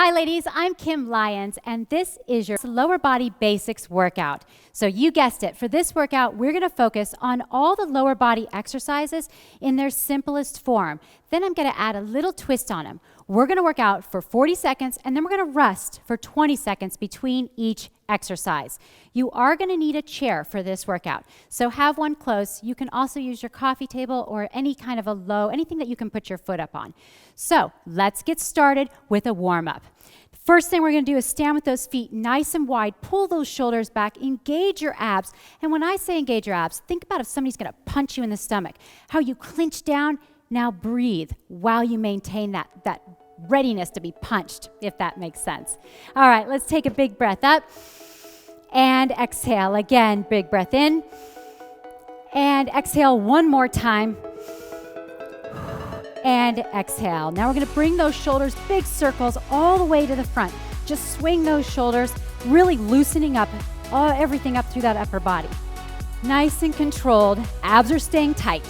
Hi ladies, I'm Kim Lyons, and this is your lower body basics workout. So you guessed it, for this workout, we're gonna focus on all the lower body exercises in their simplest form. Then I'm gonna add a little twist on them. We're gonna work out for 40 seconds, and then we're gonna rest for 20 seconds between each exercise. You are gonna need a chair for this workout, so have one close. You can also use your coffee table or any kind of anything that you can put your foot up on. So let's get started with a warm-up. First thing we're going to do is stand with those feet nice and wide, pull those shoulders back, engage your abs. And when I say engage your abs, think about if somebody's going to punch you in the stomach, how you clench down. Now breathe while you maintain that readiness to be punched, if that makes sense. All right, let's take a big breath up and exhale. Again, big breath in and exhale one more time. And exhale. Now we're going to bring those shoulders, big circles, all the way to the front. Just swing those shoulders, really loosening up everything up through that upper body. Nice and controlled. Abs are staying tight.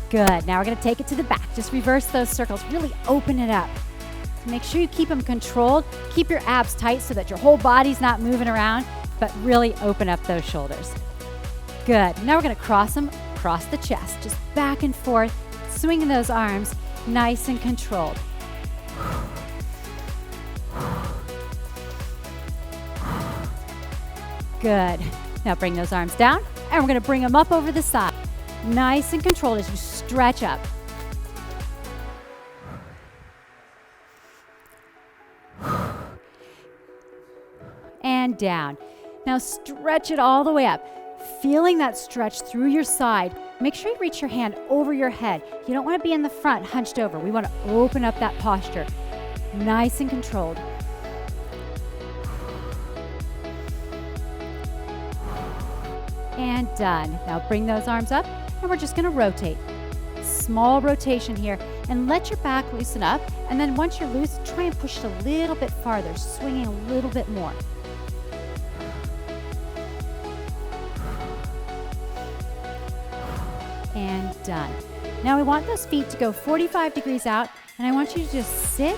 Good. Now we're going to take it to the back. Just reverse those circles. Really open it up. Make sure you keep them controlled. Keep your abs tight so that your whole body's not moving around, but really open up those shoulders. Good. Now we're going to cross them across the chest, just back and forth, swinging those arms, nice and controlled. Good. Now bring those arms down, and we're going to bring them up over the side. Nice and controlled as you stretch up. And down. Now stretch it all the way up. Feeling that stretch through your side. Make sure you reach your hand over your head. You don't want to be in the front hunched over. We want to open up that posture. Nice and controlled. And done. Now bring those arms up, and we're just going to rotate. Small rotation here, and let your back loosen up. And then once you're loose, try and push it a little bit farther, swinging a little bit more. And done. Now we want those feet to go 45 degrees out, and I want you to just sit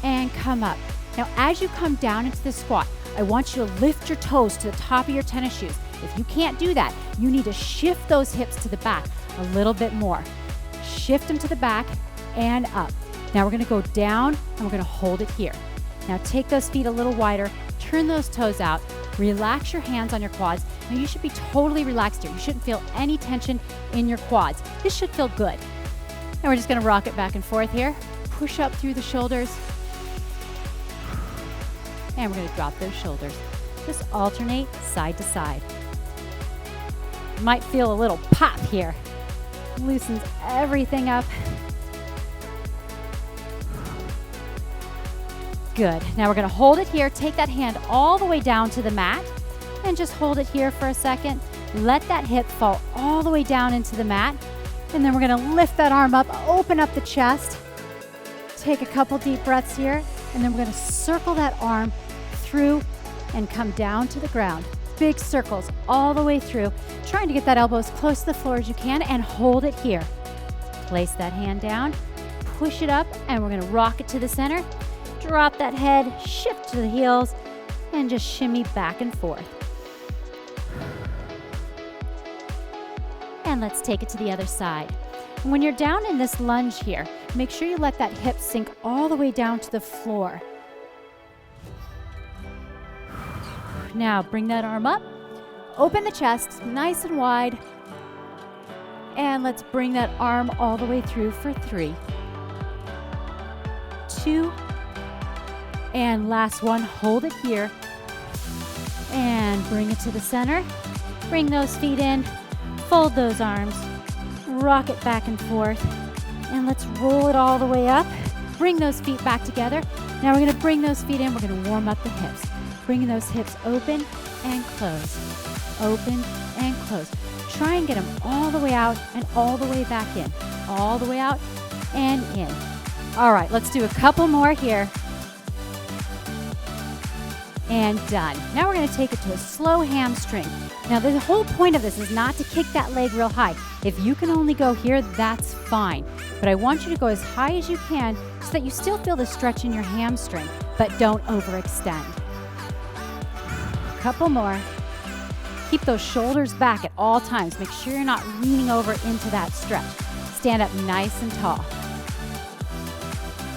and come up. Now as you come down into the squat, I want you to lift your toes to the top of your tennis shoes. If you can't do that, you need to shift those hips to the back a little bit more. Shift them to the back and up. Now we're going to go down, and we're going to hold it here. Now take those feet a little wider, turn those toes out, relax your hands on your quads. Now you should be totally relaxed here. You shouldn't feel any tension in your quads. This should feel good. And we're just going to rock it back and forth here. Push up through the shoulders. And we're going to drop those shoulders. Just alternate side to side. You might feel a little pop here. Loosens everything up. Good. Now we're going to hold it here. Take that hand all the way down to the mat and just hold it here for a second. Let that hip fall all the way down into the mat. And then we're going to lift that arm up, open up the chest. Take a couple deep breaths here. And then we're going to circle that arm through and come down to the ground. Big circles all the way through. Trying to get that elbow as close to the floor as you can and hold it here. Place that hand down, push it up, and we're going to rock it to the center. Drop that head, shift to the heels, and just shimmy back and forth. And let's take it to the other side. And when you're down in this lunge here, make sure you let that hip sink all the way down to the floor. Now bring that arm up, open the chest nice and wide, and let's bring that arm all the way through for 3, 2, and last one. Hold it here and bring it to the center. Bring those feet in, fold those arms, rock it back and forth, and let's roll it all the way up. Bring those feet back together. Now we're going to bring those feet in. We're going to warm up the hips. Bringing those hips open and close, open and close. Try and get them all the way out and all the way back in, all the way out and in. All right, let's do a couple more here. And done. Now we're going to take it to a slow hamstring. Now the whole point of this is not to kick that leg real high. If you can only go here, that's fine. but I want you to go as high as you can so that you still feel the stretch in your hamstring, but don't overextend. Couple more. Keep those shoulders back at all times. Make sure you're not leaning over into that stretch. Stand up nice and tall.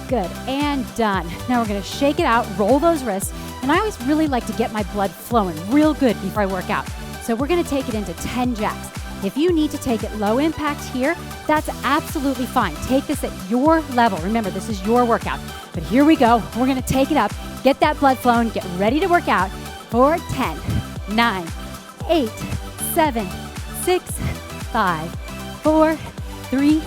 Good, and done. Now we're gonna shake it out, roll those wrists, and I always really like to get my blood flowing real good before I work out. So we're gonna take it into 10 jacks. If you need to take it low impact here, that's absolutely fine. Take this at your level. Remember, this is your workout. But here we go. We're gonna take it up, get that blood flowing, get ready to work out for 10, 9, 8, 7, 6, 5, 4, 3,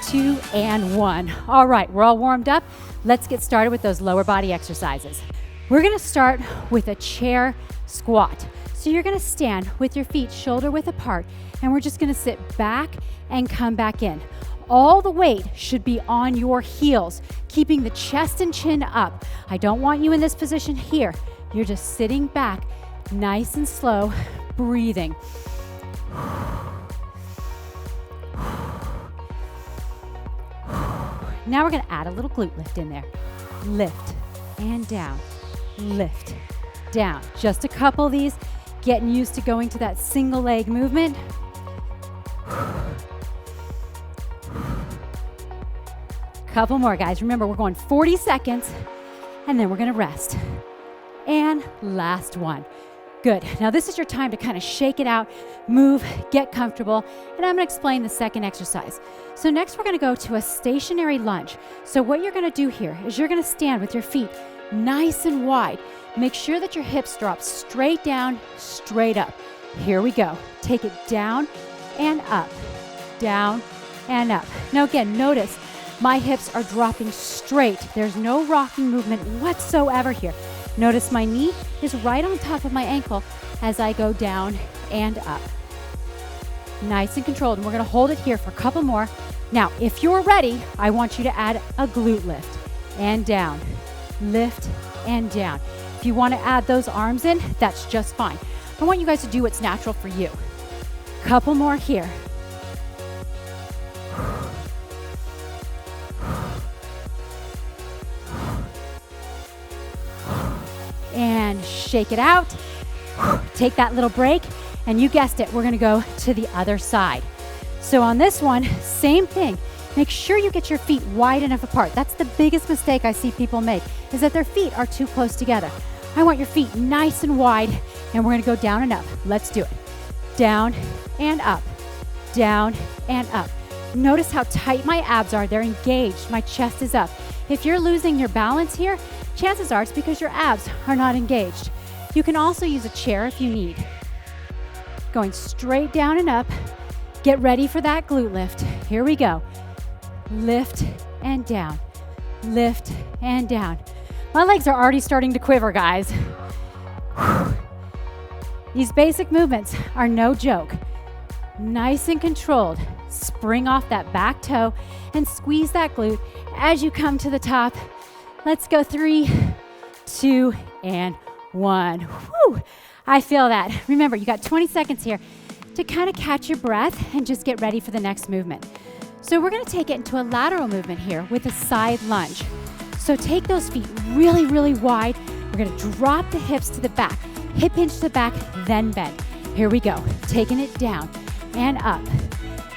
2, and 1. All right, we're all warmed up. Let's get started with those lower body exercises. We're gonna start with a chair squat. So you're gonna stand with your feet shoulder width apart, and we're just gonna sit back and come back in. All the weight should be on your heels, keeping the chest and chin up. I don't want you in this position here. You're just sitting back, nice and slow, breathing. Now we're gonna add a little glute lift in there. Lift and down, lift, down. Just a couple of these, getting used to going to that single leg movement. Couple more, guys. Remember, we're going 40 seconds, and then we're gonna rest. And last one. Good. Now this is your time to kind of shake it out, move, get comfortable, and I'm gonna explain the second exercise. So next we're gonna go to a stationary lunge. So what you're gonna do here is you're gonna stand with your feet nice and wide. Make sure that your hips drop straight down, straight up. Here we go. Take it down and up, down and up. Now again, notice my hips are dropping straight. There's no rocking movement whatsoever here. Notice my knee is right on top of my ankle as I go down and up. Nice and controlled, and we're gonna hold it here for a couple more. Now, if you're ready, I want you to add a glute lift and down, lift and down. If you wanna add those arms in, that's just fine. I want you guys to do what's natural for you. Couple more here. And shake it out. Take that little break, and you guessed it, we're gonna go to the other side. So on this one, same thing. Make sure you get your feet wide enough apart. That's the biggest mistake I see people make, is that their feet are too close together. I want your feet nice and wide, and we're gonna go down and up. Let's do it. Down and up, down and up. Notice how tight my abs are. They're engaged. My chest is up. If you're losing your balance here, chances are it's because your abs are not engaged. You can also use a chair if you need. Going straight down and up. Get ready for that glute lift. Here we go. Lift and down. Lift and down. My legs are already starting to quiver, guys. These basic movements are no joke. Nice and controlled. Spring off that back toe and squeeze that glute as you come to the top. Let's go 3, 2, and 1. Whew. I feel that. Remember, you got 20 seconds here to kind of catch your breath and just get ready for the next movement. So we're gonna take it into a lateral movement here with a side lunge. So take those feet really, really wide. We're gonna drop the hips to the back, hip hinge to the back, then bend. Here we go. Taking it down and up,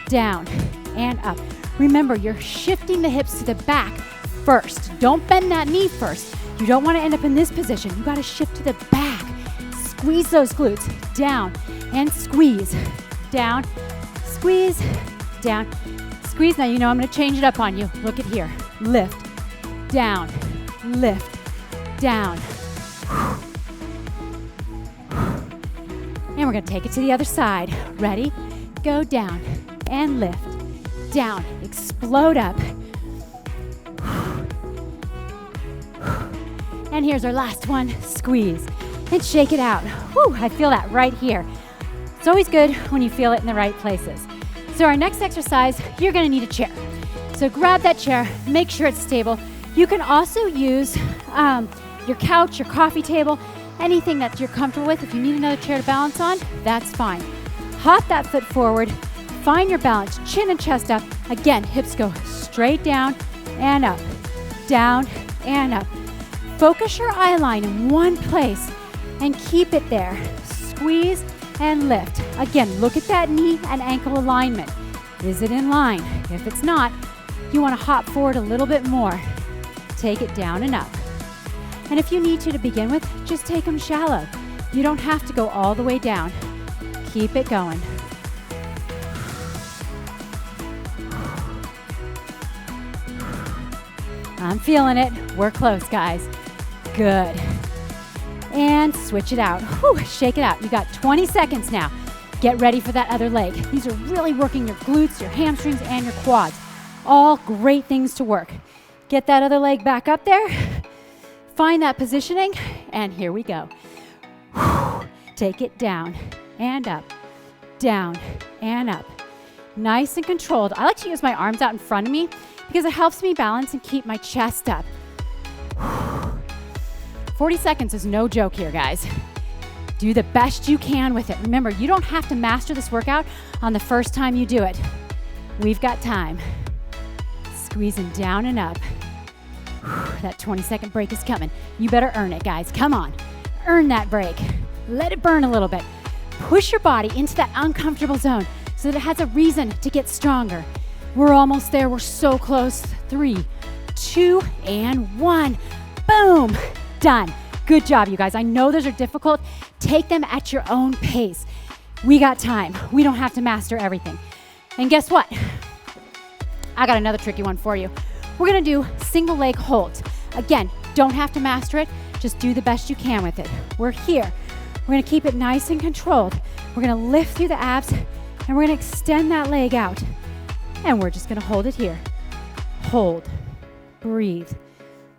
down and up. Remember, you're shifting the hips to the back first. Don't bend that knee first. You don't want to end up in this position. You got to shift to the back. Squeeze those glutes. Down and squeeze. Down, squeeze, down, squeeze. Now you know I'm going to change it up on you. Look at here. Lift, down, lift, down. And we're going to take it to the other side. Ready? Go down and lift. Down. Explode up. And here's our last one. Squeeze and shake it out. Whew, I feel that right here. It's always good when you feel it in the right places. So our next exercise, you're gonna need a chair. So grab that chair, make sure it's stable. You can also use your couch, your coffee table, anything that you're comfortable with. If you need another chair to balance on, that's fine. Hop that foot forward, Find your balance, chin and chest up. Again, hips go straight down and up, down and up. Focus your eye line in one place and keep it there. Squeeze and lift. Again, look at that knee and ankle alignment. Is it in line? If it's not, you want to hop forward a little bit more. Take it down and up. And if you need to begin with, just take them shallow. You don't have to go all the way down. Keep it going. I'm feeling it. We're close, guys. Good. And switch it out. Whew, shake it out. You got 20 seconds now. Get ready for that other leg. These are really working your glutes, your hamstrings, and your quads. All great things to work. Get that other leg back up there. Find that positioning, and here we go. Whew. Take it down and up, down and up. Nice and controlled. I like to use my arms out in front of me because it helps me balance and keep my chest up. 40 seconds is no joke here, guys. Do the best you can with it. Remember, you don't have to master this workout on the first time you do it. We've got time. Squeezing down and up. That 20-second break is coming. You better earn it, guys. Come on. Earn that break. Let it burn a little bit. Push your body into that uncomfortable zone so that it has a reason to get stronger. We're almost there. We're so close. 3, 2, and 1. Boom. Done. Good job, you guys. I know those are difficult. Take them at your own pace. We got time. We don't have to master everything. And guess what? I got another tricky one for you. We're gonna do single leg holds. Again, don't have to master it. Just do the best you can with it. We're here. We're gonna keep it nice and controlled. We're gonna lift through the abs and we're gonna extend that leg out. And we're just gonna hold it here. Hold, breathe.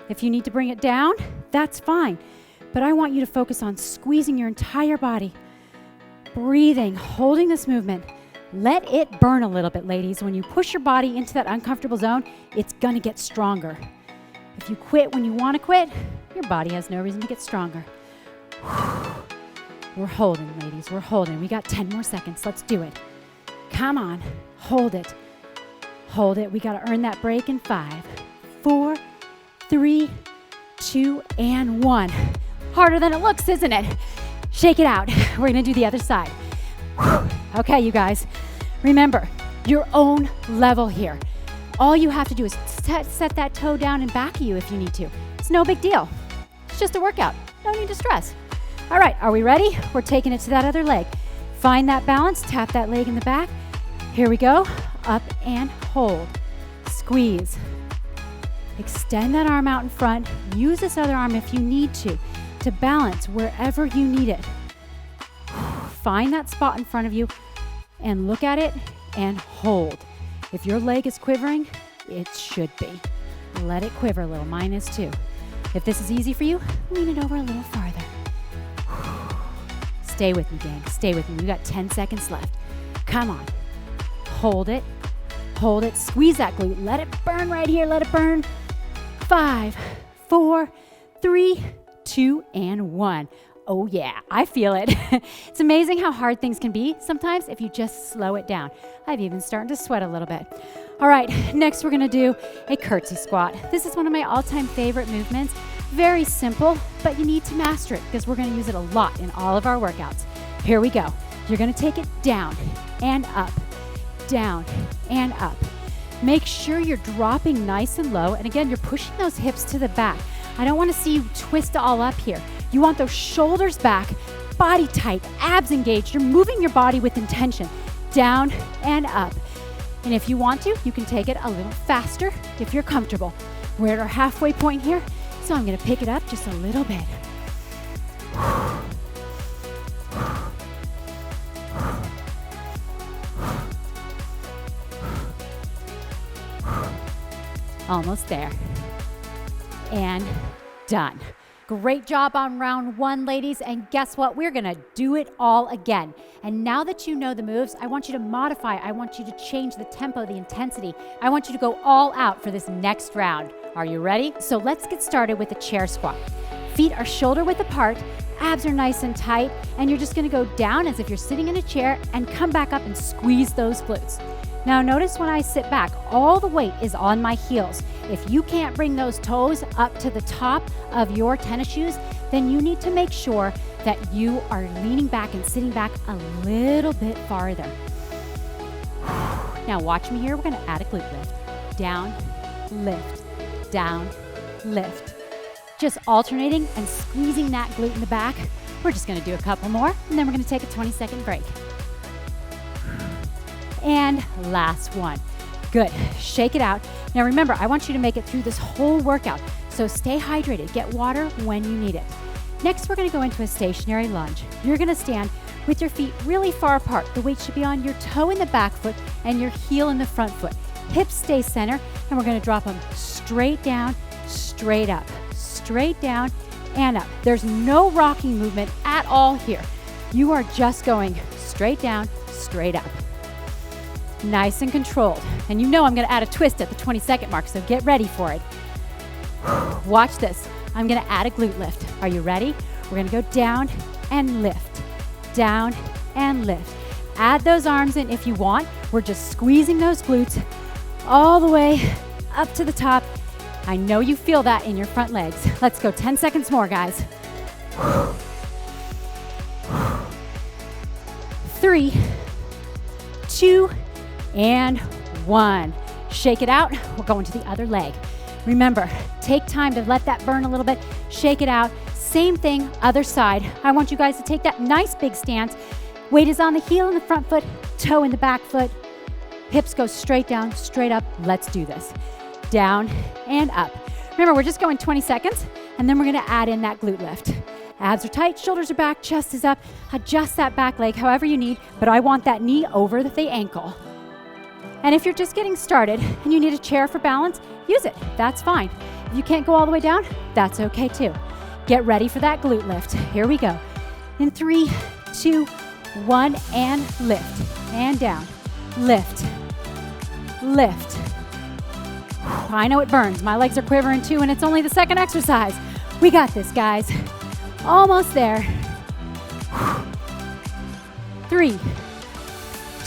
If you need to bring it down, that's fine. But I want you to focus on squeezing your entire body, breathing, holding this movement. Let it burn a little bit, ladies. When you push your body into that uncomfortable zone, it's gonna get stronger. If you quit when you wanna quit, your body has no reason to get stronger. We're holding, ladies, we're holding. We got 10 more seconds, let's do it. Come on, hold it. Hold it, we gotta earn that break in 5, 4, 3, 2, and 1. Harder than it looks, isn't it? Shake it out. We're gonna do the other side. Okay, you guys, remember, your own level here. All you have to do is set that toe down and back of you if you need to. It's no big deal. It's just a workout. No need to stress. All right, are we ready? We're taking it to that other leg. Find that balance, tap that leg in the back. Here we go, up and hold. Squeeze. Extend that arm out in front. Use this other arm if you need to balance wherever you need it. Find that spot in front of you and look at it and hold. If your leg is quivering, it should be. Let it quiver a little, mine is too. If this is easy for you, lean it over a little farther. Stay with me, gang, stay with me. We got 10 seconds left. Come on, hold it, squeeze that glute. Let it burn right here, let it burn. 5, 4, 3, 2, and 1. Oh yeah, I feel it. It's amazing how hard things can be sometimes if you just slow it down. I've even started to sweat a little bit. All right, next we're gonna do a curtsy squat. This is one of my all-time favorite movements. Very simple, but you need to master it because we're gonna use it a lot in all of our workouts. Here we go. You're gonna take it down and up, down and up. Make sure you're dropping nice and low. And again, you're pushing those hips to the back. I don't wanna see you twist all up here. You want those shoulders back, body tight, abs engaged. You're moving your body with intention, down and up. And if you want to, you can take it a little faster if you're comfortable. We're at our halfway point here, so I'm gonna pick it up just a little bit. Almost there. And done. Great job on round 1, ladies, and guess what? We're gonna do it all again. And now that you know the moves, I want you to modify. I want you to change the tempo, the intensity. I want you to go all out for this next round. Are you ready? So let's get started with the chair squat. Feet are shoulder width apart, abs are nice and tight, and you're just gonna go down as if you're sitting in a chair and come back up and squeeze those glutes. Now notice when I sit back, all the weight is on my heels. If you can't bring those toes up to the top of your tennis shoes, then you need to make sure that you are leaning back and sitting back a little bit farther. Now watch me here, we're gonna add a glute lift. Down, lift, down, lift. Just alternating and squeezing that glute in the back. We're just gonna do a couple more, and then we're gonna take a 20-second break. And last one. Good, shake it out. Now remember, I want you to make it through this whole workout, so stay hydrated, get water when you need it. Next, we're gonna go into a stationary lunge. You're gonna stand with your feet really far apart. The weight should be on your toe in the back foot and your heel in the front foot. Hips stay center, and we're gonna drop them straight down, straight up, straight down, and up. There's no rocking movement at all here. You are just going straight down, straight up. Nice and controlled. And you know I'm gonna add a twist at the 20-second mark, so get ready for it. Watch this. I'm gonna add a glute lift. Are you ready? We're gonna go down and lift, down and lift. Add those arms in if you want. We're just squeezing those glutes all the way up to the top. I know you feel that in your front legs. Let's go 10 seconds more, guys. 3, 2, and 1. Shake it out. We're going to the other leg. Remember, take time to let that burn a little bit. Shake it out. Same thing, other side. I want you guys to take that nice big stance. Weight is on the heel in the front foot, toe in the back foot. Hips go straight down, straight up. Let's do this. Down and up. Remember, we're just going 20 seconds, and then we're gonna add in that glute lift. Abs are tight, shoulders are back, chest is up. Adjust that back leg however you need, but I want that knee over the ankle. And if you're just getting started and you need a chair for balance, use it. That's fine. If you can't go all the way down, that's okay too. Get ready for that glute lift. Here we go. In 3, 2, 1, and lift. And down. Lift. Lift. I know it burns. My legs are quivering too, and it's only the second exercise. We got this, guys. Almost there. 3,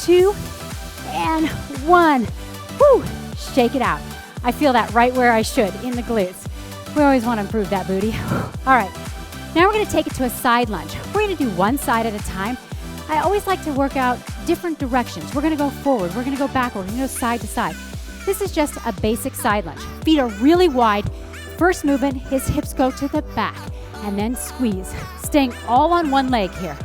2, and 1. Woo! Shake it out. I feel that right where I should, in the glutes. We always want to improve that booty. All right, now we're going to take it to a side lunge. We're going to do one side at a time. I always like to work out different directions. We're going to go forward, we're going to go backward, we're going to go side to side. This is just a basic side lunge. Feet are really wide. First movement, his hips go to the back, and then squeeze. Staying all on one leg here.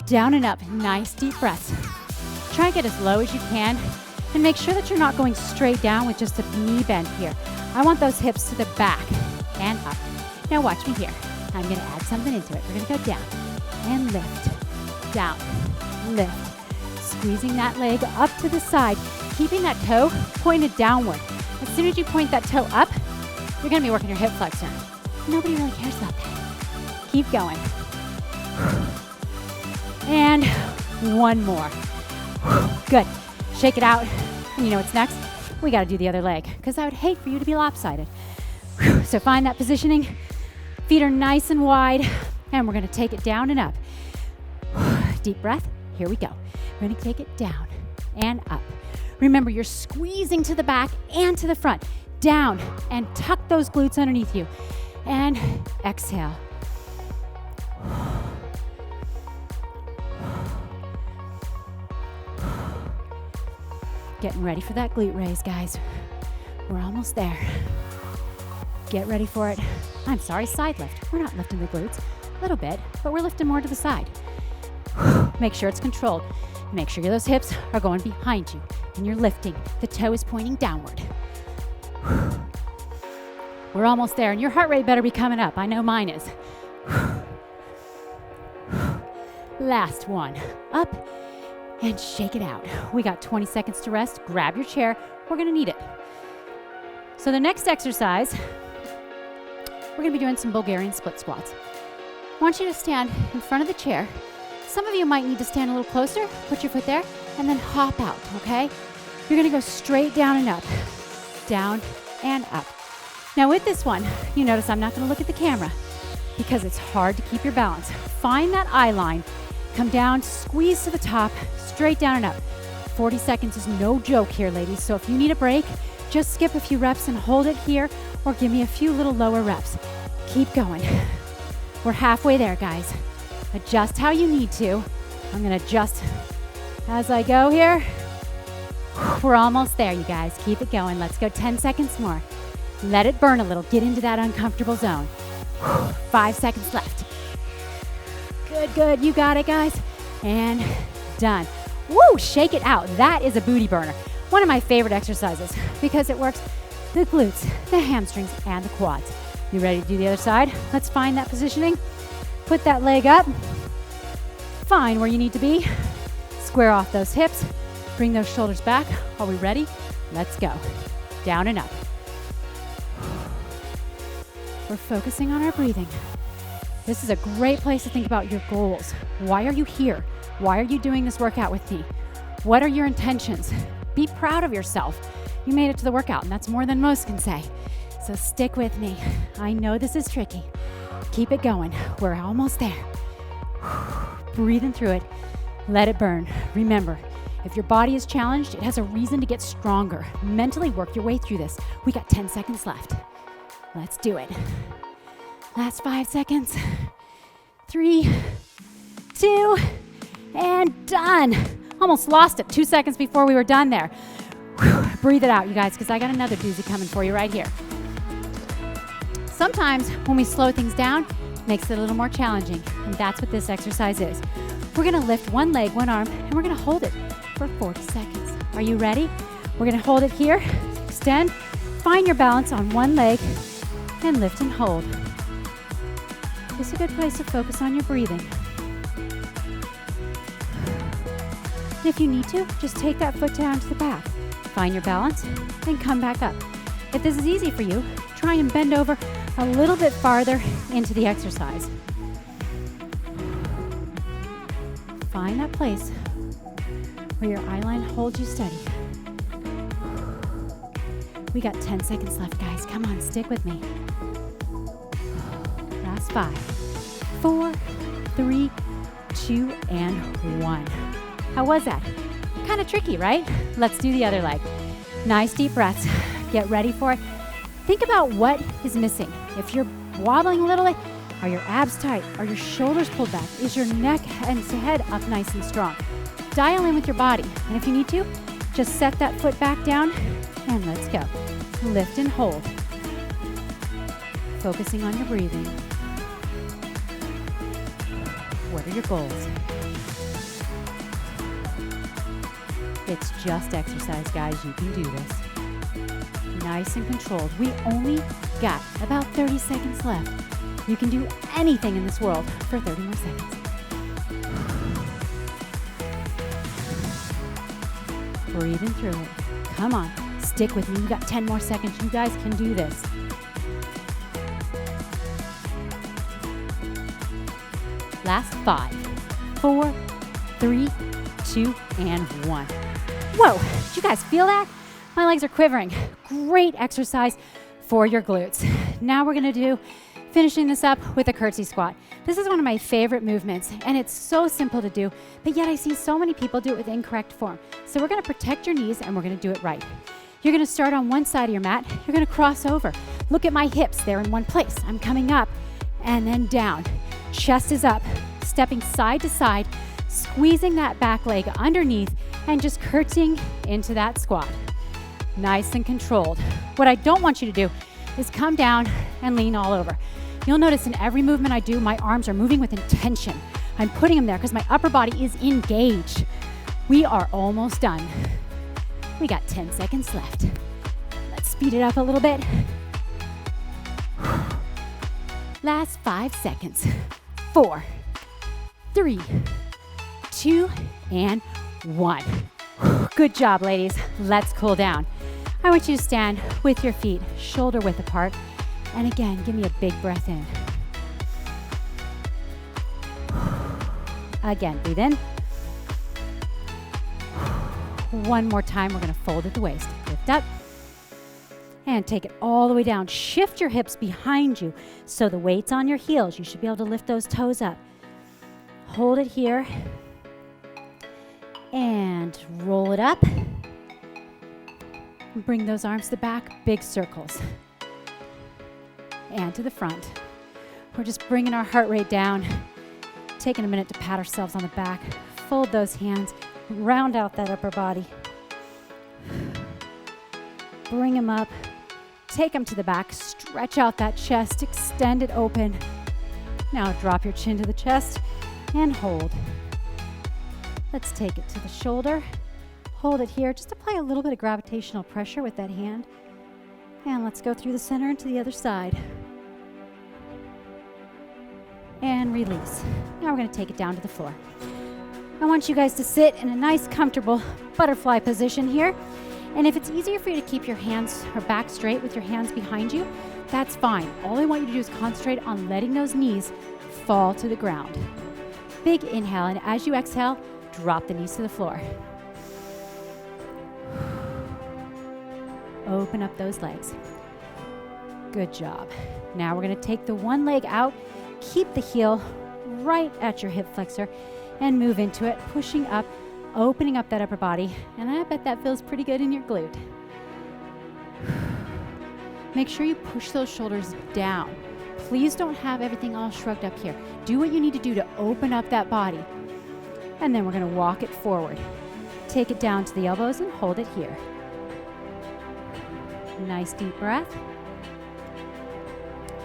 Down and up, nice deep breaths. Try and get as low as you can, and make sure that you're not going straight down with just a knee bend here. I want those hips to the back and up. Now watch me here. I'm gonna add something into it. We're gonna go down and lift, down, lift. Squeezing that leg up to the side, keeping that toe pointed downward. As soon as you point that toe up, you're gonna be working your hip flexor. Nobody really cares about that. Keep going. And one more. Good. Shake it out. And you know what's next? We gotta do the other leg, because I would hate for you to be lopsided. So find that positioning. Feet are nice and wide, and we're gonna take it down and up. Deep breath. Here we go. We're gonna take it down and up. Remember, you're squeezing to the back and to the front. Down, and tuck those glutes underneath you. And exhale. Getting ready for that glute raise, guys. We're almost there. Get ready for it. I'm sorry, side lift. We're not lifting the glutes. A little bit, but we're lifting more to the side. Make sure it's controlled. Make sure those hips are going behind you and you're lifting. The toe is pointing downward. We're almost there, and your heart rate better be coming up. I know mine is. Last one. Up and shake it out. We got 20 seconds to rest. Grab your chair. We're gonna need it. So the next exercise, we're gonna be doing some Bulgarian split squats. I want you to stand in front of the chair. Some of you might need to stand a little closer. Put your foot there and then hop out, okay? You're gonna go straight down and up. Down and up. Now with this one, you notice I'm not gonna look at the camera because it's hard to keep your balance. Find that eye line, come down, squeeze to the top, straight down and up. 40 seconds is no joke here, ladies. So if you need a break, just skip a few reps and hold it here, or give me a few little lower reps. Keep going. We're halfway there, guys. Adjust how you need to. I'm gonna adjust as I go here. We're almost there, you guys. Keep it going. Let's go 10 seconds more. Let it burn a little. Get into that uncomfortable zone. 5 seconds left. Good, good. You got it, guys. And done. Woo, shake it out. That is a booty burner. One of my favorite exercises because it works the glutes, the hamstrings, and the quads. You ready to do the other side? Let's find that positioning. Put that leg up. Find where you need to be. Square off those hips. Bring those shoulders back. Are we ready? Let's go. Down and up. We're focusing on our breathing. This is a great place to think about your goals. Why are you here? Why are you doing this workout with me? What are your intentions? Be proud of yourself. You made it to the workout, and that's more than most can say. So stick with me. I know this is tricky. Keep it going. We're almost there. Breathing through it. Let it burn. Remember, if your body is challenged, it has a reason to get stronger. Mentally work your way through this. We got 10 seconds left. Let's do it. Last 5 seconds. 3, 2, and done. Almost lost it 2 seconds before we were done there. Whew. Breathe it out, you guys, because I got another doozy coming for you right here. Sometimes when we slow things down, it makes it a little more challenging, and that's what this exercise is. We're gonna lift one leg, one arm, and we're gonna hold it for 40 seconds. Are you ready? We're gonna hold it here, extend, find your balance on one leg, and lift and hold. This is a good place to focus on your breathing. If you need to, just take that foot down to the back. Find your balance and come back up. If this is easy for you, try and bend over a little bit farther into the exercise. Find that place where your eye line holds you steady. We got 10 seconds left, guys. Come on, stick with me. Last 5, 4, 3, 2, and 1. How was that? Kind of tricky, right? Let's do the other leg. Nice deep breaths. Get ready for it. Think about what is missing. If you're wobbling a little bit, are your abs tight? Are your shoulders pulled back? Is your neck and head up nice and strong? Dial in with your body. And if you need to, just set that foot back down and let's go. Lift and hold. Focusing on your breathing. What are your goals? It's just exercise, guys. You can do this. Nice and controlled. We only got about 30 seconds left. You can do anything in this world for 30 more seconds. Breathing through it. Come on, stick with me. You got 10 more seconds. You guys can do this. Last 5, 4, 3, 2, and 1. Whoa, did you guys feel that? My legs are quivering. Great exercise for your glutes. Now we're gonna do finishing this up with a curtsy squat. This is one of my favorite movements, and it's so simple to do, but yet I see so many people do it with incorrect form. So we're gonna protect your knees, and we're gonna do it right. You're gonna start on one side of your mat. You're gonna cross over. Look at my hips, they're in one place. I'm coming up and then down. Chest is up, stepping side to side, squeezing that back leg underneath, and just curtsying into that squat. Nice and controlled. What I don't want you to do is come down and lean all over. You'll notice in every movement I do, my arms are moving with intention. I'm putting them there because my upper body is engaged. We are almost done. We got 10 seconds left. Let's speed it up a little bit. Last 5 seconds. 4, 3, 2, and 1. Good job, ladies. Let's cool down. I want you to stand with your feet shoulder width apart. And again, give me a big breath in. Again, breathe in. One more time, we're gonna fold at the waist. Lift up. And take it all the way down. Shift your hips behind you so the weight's on your heels. You should be able to lift those toes up. Hold it here. And roll it up. Bring those arms to the back, big circles. And to the front. We're just bringing our heart rate down. Taking a minute to pat ourselves on the back. Fold those hands. Round out that upper body. Bring them up. Take them to the back. Stretch out that chest. Extend it open. Now drop your chin to the chest and hold. Let's take it to the shoulder. Hold it here. Just apply a little bit of gravitational pressure with that hand. And let's go through the center and to the other side. And release. Now we're going to take it down to the floor. I want you guys to sit in a nice, comfortable butterfly position here. And if it's easier for you to keep your hands or back straight with your hands behind you, that's fine. All I want you to do is concentrate on letting those knees fall to the ground. Big inhale, and as you exhale, drop the knees to the floor. Open up those legs. Good job. Now we're going to take the one leg out, keep the heel right at your hip flexor, and move into it, pushing up, opening up that upper body, and I bet that feels pretty good in your glute. Make sure you push those shoulders down. Please don't have everything all shrugged up here. Do what you need to do to open up that body. And then we're going to walk it forward. Take it down to the elbows and hold it here. Nice deep breath.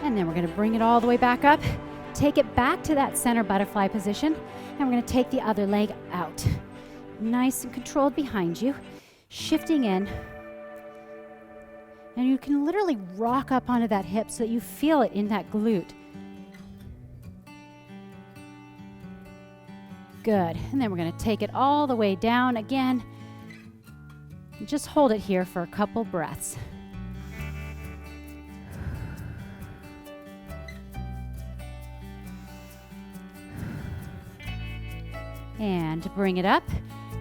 And then we're going to bring it all the way back up. Take it back to that center butterfly position. And we're going to take the other leg out. Nice and controlled behind you. Shifting in. And you can literally rock up onto that hip so that you feel it in that glute. Good. And then we're going to take it all the way down again. Just hold it here for a couple breaths. And bring it up.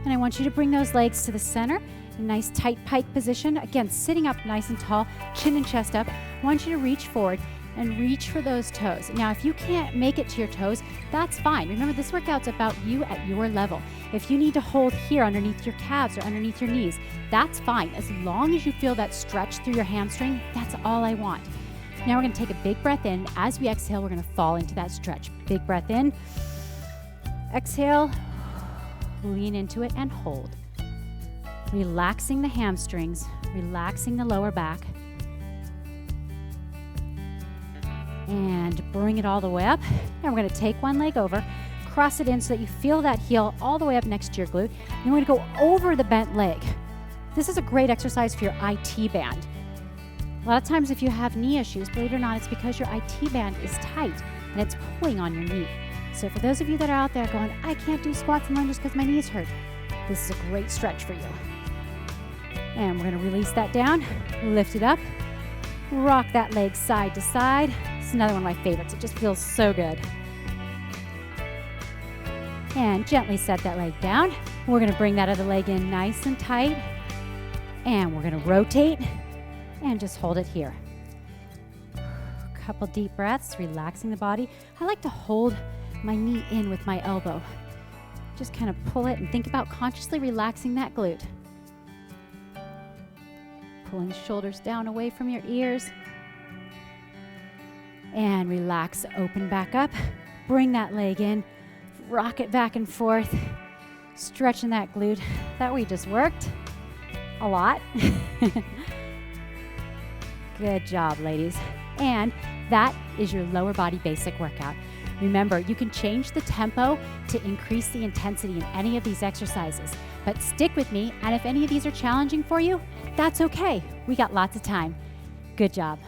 And I want you to bring those legs to the center. A nice tight pike position. Again, sitting up nice and tall, chin and chest up. I want you to reach forward and reach for those toes. Now, if you can't make it to your toes, that's fine. Remember, this workout's about you at your level. If you need to hold here underneath your calves or underneath your knees, that's fine. As long as you feel that stretch through your hamstring, that's all I want. Now we're gonna take a big breath in. As we exhale, we're gonna fall into that stretch. Big breath in. Exhale, lean into it and hold. Relaxing the hamstrings, relaxing the lower back. And bring it all the way up. And we're going to take one leg over, cross it in so that you feel that heel all the way up next to your glute. And we're going to go over the bent leg. This is a great exercise for your IT band. A lot of times if you have knee issues, believe it or not, it's because your IT band is tight and it's pulling on your knee. So for those of you that are out there going, I can't do squats and lunges because my knees hurt, this is a great stretch for you. And we're going to release that down, lift it up, rock that leg side to side. It's another one of my favorites. It just feels so good. And gently set that leg down. We're going to bring that other leg in nice and tight. And we're going to rotate and just hold it here. A couple deep breaths, relaxing the body. I like to hold my knee in with my elbow. Just kind of pull it and think about consciously relaxing that glute. Pulling the shoulders down away from your ears. And relax, open back up. Bring that leg in. Rock it back and forth. Stretching that glute that we just worked a lot. Good job, ladies. And that is your lower body basic workout. Remember, you can change the tempo to increase the intensity in any of these exercises, but stick with me, and if any of these are challenging for you, that's okay. We got lots of time. Good job.